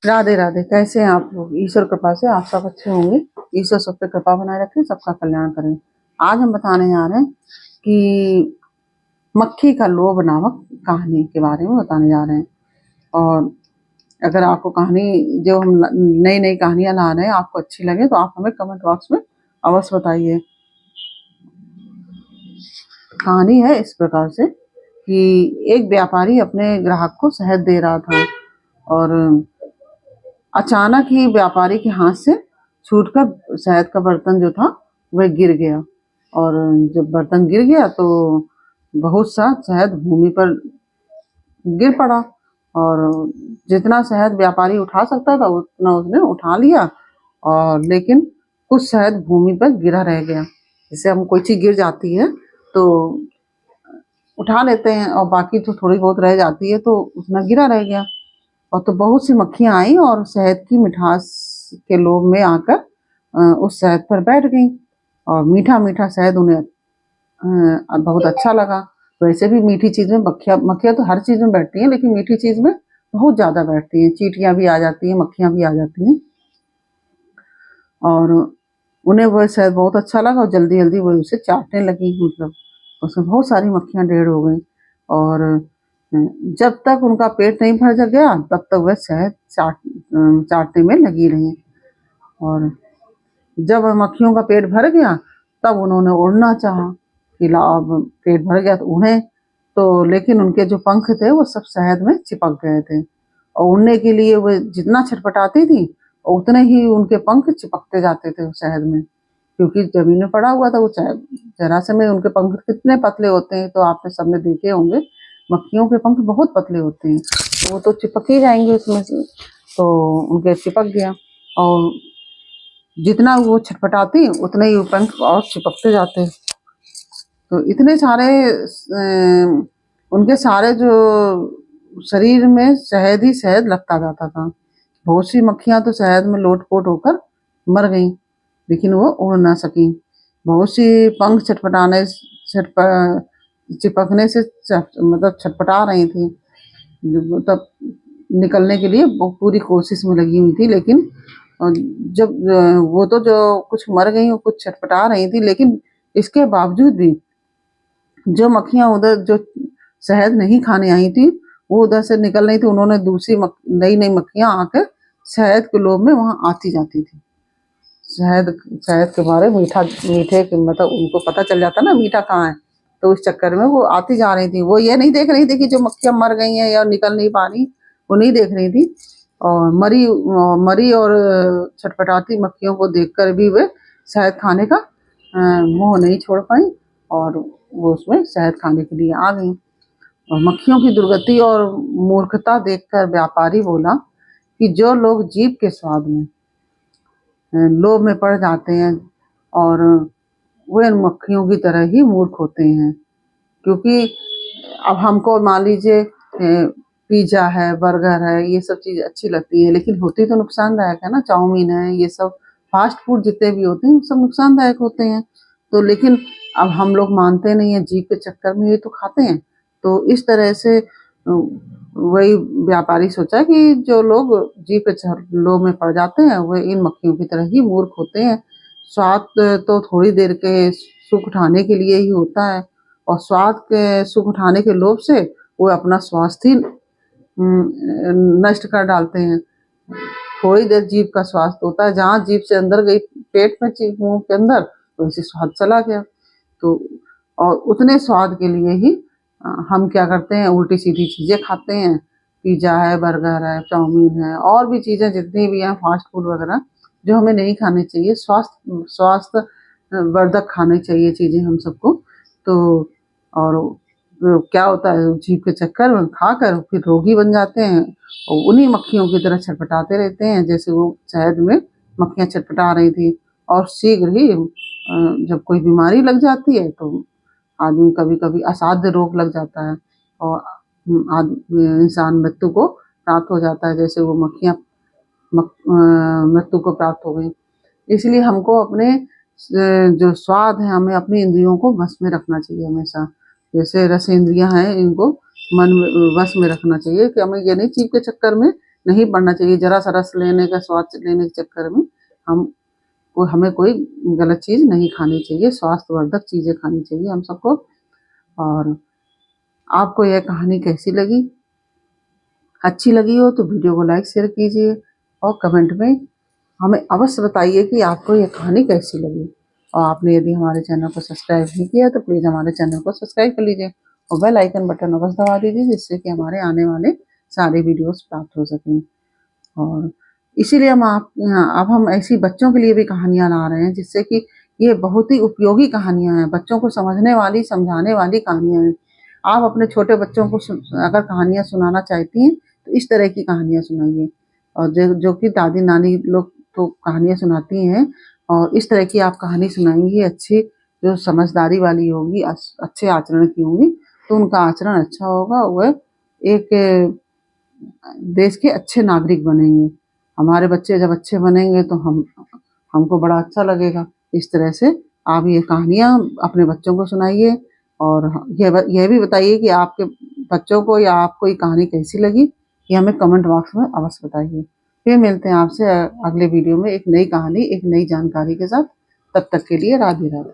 राधे राधे। कैसे हैं आप लोग? ईश्वर कृपा से आप सब अच्छे होंगे। ईश्वर सब पे कृपा बनाए रखे, सबका कल्याण करें। आज हम बताने जा रहे हैं कि मक्खी का लोभ नामक कहानी के बारे में बताने जा रहे हैं। और अगर आपको कहानी, जो हम नई नई कहानियां ला रहे हैं, आपको अच्छी लगे तो आप हमें कमेंट बॉक्स में अवश्य बताइए। कहानी है इस प्रकार से कि एक व्यापारी अपने ग्राहक को शहद दे रहा था और अचानक ही व्यापारी के हाथ से छूटकर शहद का बर्तन जो था वह गिर गया। और जब बर्तन गिर गया तो बहुत सा शहद भूमि पर गिर पड़ा। और जितना शहद व्यापारी उठा सकता था उतना उसने उठा लिया, और लेकिन कुछ शहद भूमि पर गिरा रह गया। जैसे हम कोई चीज गिर जाती है तो उठा लेते हैं, और बाकी तो थोड़ी बहुत रह जाती है, तो उतना गिरा रह गया। और तो बहुत सी मक्खियां आई और शहद की मिठास के लोभ में आकर उस शहद पर बैठ गईं। और मीठा मीठा शहद उन्हें बहुत अच्छा लगा। वैसे भी मीठी चीज में मक्खियां तो हर चीज में बैठती हैं, लेकिन मीठी चीज में बहुत ज्यादा बैठती हैं। चींटियां भी आ जाती हैं, मक्खियां भी आ जाती हैं। और उन्हें वह शहद बहुत अच्छा लगा और जल्दी जल्दी वो उसे चाटने लगी। मतलब उसमें बहुत सारी मक्खियां ढेर हो गई। और जब तक उनका पेट नहीं भर गया तब तक वह शहद चाटने में लगी रही। और जब मक्खियों का पेट भर गया तब उन्होंने उड़ना चाहा कि ला, अब पेट भर गया तो उन्हें तो, लेकिन उनके जो पंख थे वो सब शहद में चिपक गए थे। और उड़ने के लिए वो जितना छटपटाती थी उतने ही उनके पंख चिपकते जाते थे उस शहद में, क्योंकि जमीन में पड़ा हुआ था वो शहद। जरा से में उनके पंख कितने पतले होते हैं, तो आपने सबने देखे होंगे। मक्खियों के पंख बहुत पतले होते हैं, तो वो तो चिपक ही जाएंगे उसमें से। तो उनके चिपक गया, और जितना वो छटपटाती उतने ही वो पंख और चिपकते जाते। तो इतने सारे उनके सारे जो शरीर में शहद ही शहद लगता जाता था। बहुत सी मक्खियां तो शहद में लोटपोट होकर मर गईं, लेकिन वो उड़ ना सकी। बहुत सी पंख चिपकने से मतलब छटपटा रही थी, तब निकलने के लिए वो पूरी कोशिश में लगी हुई थी। लेकिन जब वो तो जो कुछ मर गई और कुछ छटपटा रही थी, लेकिन इसके बावजूद भी जो मक्खियां उधर जो शहद नहीं खाने आई थी वो उधर से निकल रही थी। उन्होंने दूसरी नई नई मक्खियां आकर शहद के लोभ में वहां आती जाती थी। शहद शहद के बारे मीठा मीठे मतलब उनको पता चल जाता ना मीठा कहाँ है, तो इस चक्कर में वो आती जा रही थी। वो ये नहीं देख रही थी कि जो मक्खियां मर गई हैं या निकल नहीं पा रही, वो नहीं देख रही थी। और मरी और छटपटाती मक्खियों को देखकर भी वे शहद खाने का मोह नहीं छोड़ पाई, और वो उसमें शहद खाने के लिए आ गई। और मक्खियों की दुर्गति और मूर्खता देखकर व्यापारी बोला कि जो लोग जीभ के स्वाद में लोभ में पड़ जाते हैं, और वे मक्खियों की तरह ही मूर्ख होते हैं। क्योंकि अब हमको मान लीजिए पिज्जा है, बर्गर है, ये सब चीज़ अच्छी लगती है, लेकिन होती तो नुकसानदायक है ना। चाउमीन है, ये सब फास्ट फूड जितने भी होते हैं वो सब नुकसानदायक होते हैं। तो लेकिन अब हम लोग मानते नहीं है, जीभ के चक्कर में ये तो खाते हैं। तो इस तरह से वही व्यापारी सोचा कि जो लोग जीभ के लोभ में पड़ जाते हैं वे इन मक्खियों की तरह ही मूर्ख होते हैं। स्वाद तो थोड़ी देर के सुख उठाने के लिए ही होता है, और स्वाद के सुख उठाने के लोभ से वो अपना स्वास्थ्य ही नष्ट कर डालते हैं। थोड़ी देर जीभ का स्वास्थ्य होता है, जहाँ जीभ से अंदर गई पेट में, मुंह के अंदर, तो इसे स्वाद चला गया। तो और उतने स्वाद के लिए ही हम क्या करते हैं, उल्टी सीधी चीजें खाते हैं। पिज्जा है, बर्गर है, चाउमीन है, और भी चीजें जितनी भी हैं फास्ट फूड वगैरह, जो हमें नहीं खाने चाहिए। स्वास्थ्य वर्धक खाने चाहिए चीजें हम सबको। तो और क्या होता है, जीभ के चक्कर में खाकर फिर रोगी बन जाते हैं, और उन्हीं मक्खियों की तरह छटपटाते रहते हैं जैसे वो शहद में मक्खियां छटपटा रही थी। और शीघ्र ही जब कोई बीमारी लग जाती है तो आदमी कभी कभी असाध्य रोग लग जाता है, और इंसान मृत्यु को प्राप्त हो जाता है, जैसे वो मक्खियां मृत्यु को प्राप्त हो गई। इसलिए हमको अपने जो स्वाद है, हमें अपनी इंद्रियों को वश में रखना चाहिए हमेशा। जैसे रस इंद्रियां हैं, इनको मन में वश में रखना चाहिए कि हमें ये नहीं जीभ के चक्कर में नहीं पढ़ना चाहिए। जरा सा रस लेने का, स्वाद लेने के चक्कर में हमें कोई गलत चीज़ नहीं खानी चाहिए, स्वास्थ्यवर्धक चीज़ें खानी चाहिए हम सबको। और आपको यह कहानी कैसी लगी? अच्छी लगी हो तो वीडियो को लाइक शेयर कीजिए और कमेंट में हमें अवश्य बताइए कि आपको ये कहानी कैसी लगी। और आपने यदि हमारे चैनल को सब्सक्राइब नहीं किया तो प्लीज़ हमारे चैनल को सब्सक्राइब कर लीजिए और बेल आइकन बटन अवश्य दबा दीजिए, जिससे कि हमारे आने वाले सारे वीडियोस प्राप्त हो सकें। और इसीलिए अब हम ऐसी बच्चों के लिए भी कहानियाँ ला रहे हैं, जिससे कि ये बहुत ही उपयोगी कहानियाँ हैं, बच्चों को समझने वाली, समझाने वाली कहानियाँ हैं। आप अपने छोटे बच्चों को अगर कहानियाँ सुनाना चाहती हैं तो इस तरह की कहानियाँ सुनाइए। और जो कि दादी नानी लोग तो कहानियाँ सुनाती हैं, और इस तरह की आप कहानी सुनाएंगी अच्छी, जो समझदारी वाली होगी, अच्छे आचरण की होंगी, तो उनका आचरण अच्छा होगा, वह एक देश के अच्छे नागरिक बनेंगे। हमारे बच्चे जब अच्छे बनेंगे तो हमको बड़ा अच्छा लगेगा। इस तरह से आप ये कहानियाँ अपने बच्चों को सुनाइए और यह भी बताइए कि आपके बच्चों को या आपको ये कहानी कैसी लगी, ये हमें कमेंट बॉक्स में अवश्य बताइए। फिर मिलते हैं आपसे अगले वीडियो में एक नई कहानी, एक नई जानकारी के साथ। तब तक के लिए राधे राधे।